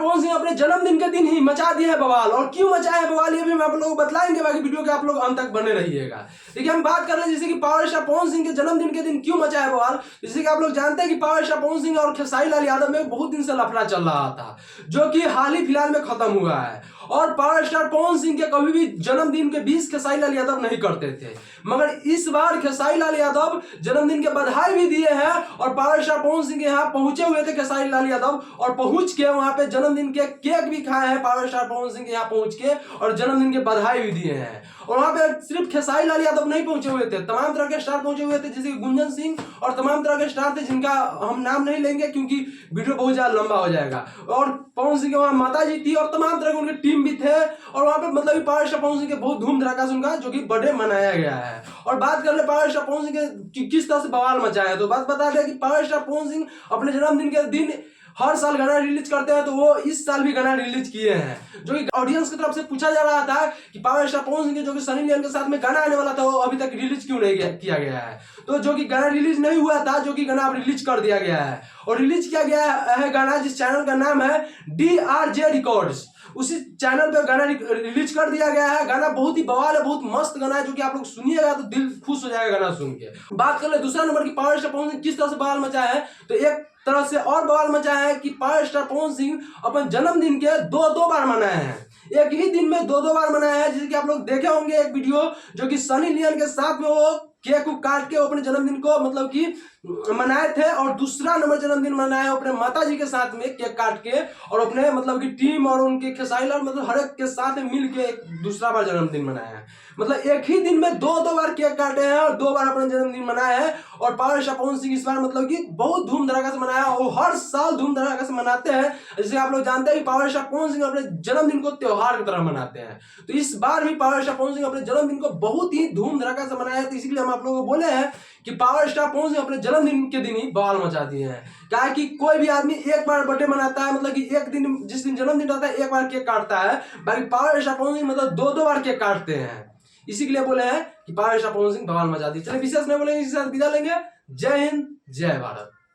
पवन सिंह अपने जन्मदिन के दिन ही मचा दिया है बवाल। और क्यों मचाया है बवाल ये भी हम आप लोगों को बतलाएंगे, बाकी वीडियो के आप लोग अंत तक बने रहिएगा। देखिए हम बात कर ले जैसे कि पावर स्टार पवन सिंह के जन्मदिन के दिन क्यों मचाया है बवाल। जैसे कि आप लोग जानते हैं कि पावर स्टार पवन सिंह और खेसारी लाल यादव में बहुत दिन से लफड़ा चल रहा था, जो कि हाल ही फिलहाल में खत्म हुआ है। और पावर स्टार पवन सिंह के कभी भी जन्मदिन के 20 खेसारी लाल यादव नहीं करते थे, मगर इस बार खेसारी लाल यादव जन्मदिन के बधाई भी दिए हैं और पावर स्टार पवन सिंह के यहाँ पहुंचे हुए थे खेसारी लाल यादव, और पहुंच के वहां पे जन्मदिन के केक भी खाए हैं पावर स्टार पवन सिंह के यहाँ पहुंच के, और जन्मदिन के बधाई भी दिए हैं। और वहां पे सिर्फ खेसारी लाल यादव नहीं पहुंचे हुए थे, तमाम तरह के स्टार पहुंचे हुए थे, जैसे गुंजन सिंह और तमाम तरह के स्टार थे जिनका हम नाम नहीं लेंगे क्योंकि वीडियो बहुत ज्यादा लंबा हो जाएगा। और पवन सिंह के वहां माता जी थी और तमाम तरह के उनके टीम भी थे, और वहां पे मतलब पावर स्टार पवन सिंह के बहुत धूम धड़ाका से उनका जो कि बर्थडे मनाया गया है। और बात कर ले पावर स्टार पवन सिंह के किस तरह से बवाल मचाया है, तो बात बता दें कि पावर स्टार पवन सिंह अपने जन्मदिन के दिन हर साल गाना रिलीज करते हैं, तो वो इस साल भी गाना रिलीज किए हैं, जो कि ऑडियंस की तरफ से पूछा जा रहा था कि पावर स्टार पवन सिंह के जो कि सनी लियोन के साथ में गाना आने वाला था वो अभी तक रिलीज क्यों नहीं किया गया है। तो जो कि गाना रिलीज नहीं हुआ था, जो कि गाना अब रिलीज कर दिया गया है, और रिलीज किया गया है गाना जिस चैनल का नाम है DRJ रिकॉर्ड्स, उसी चैनल पे गाना रिलीज कर दिया गया है। गाना बहुत ही बवाल है, बहुत मस्त गाना है, जो कि आप लोग सुनिएगा तो दिल खुश हो जाएगा गाना सुन के। बात कर ले दूसरा नंबर की पावर स्टार पवन सिंह किस तरह से बवाल मचाया है, तो एक तरह से और बवाल मचाया है कि पावर स्टार पवन सिंह अपन जन्मदिन के दो बार मनाए हैं, एक ही दिन में दो बार मनाया है। जैसे कि आप लोग देखे होंगे एक वीडियो जो कि सनी लियोन के साथ में वो केक को काट के अपने जन्मदिन को मतलब कि मनाए थे, और दूसरा नंबर जन्मदिन मनाया अपने माता जी के साथ में केक काट के, और अपने मतलब कि टीम और उनके खेसारी लाल मतलब हर एक के साथ मिल के एक दूसरा बार जन्मदिन मनाया है। मतलब एक ही दिन में दो बार केक काटे हैं और 2 बार अपना जन्मदिन मनाया है। और पावर स्टार पवन सिंह इस बार मतलब कि बहुत धूम धड़ाका से मनाया, और हर साल धूम धड़ाका से मनाते हैं। जैसे आप लोग जानते हैं कि पावर स्टार पवन सिंह अपने जन्मदिन को त्योहार की तरह मनाते हैं, तो इस बार भी पावर स्टार पवन सिंह अपने जन्मदिन को बहुत ही धूम धड़ाका से मनाया है। तो इसीलिए हम आप लोगों को बोले हैं कि पावर स्टार पवन सिंह अपने जन्मदिन के दिन ही बवाल मचा दिए हैं। क्या कि कोई भी आदमी एक बार बर्थडे मनाता है, मतलब कि एक दिन जिस दिन जन्मदिन रहता है एक बार केक काटता है, बाकी पावर स्टार पवन सिंह मतलब 2 बार केक काटते हैं। इसी के लिए बोले हैं कि पावर स्टार पवन सिंह बवाल मचा दिए। चलिए विशेष नहीं बोलेंगे, इसी के साथ विदा लेंगे। जय हिंद, जय भारत।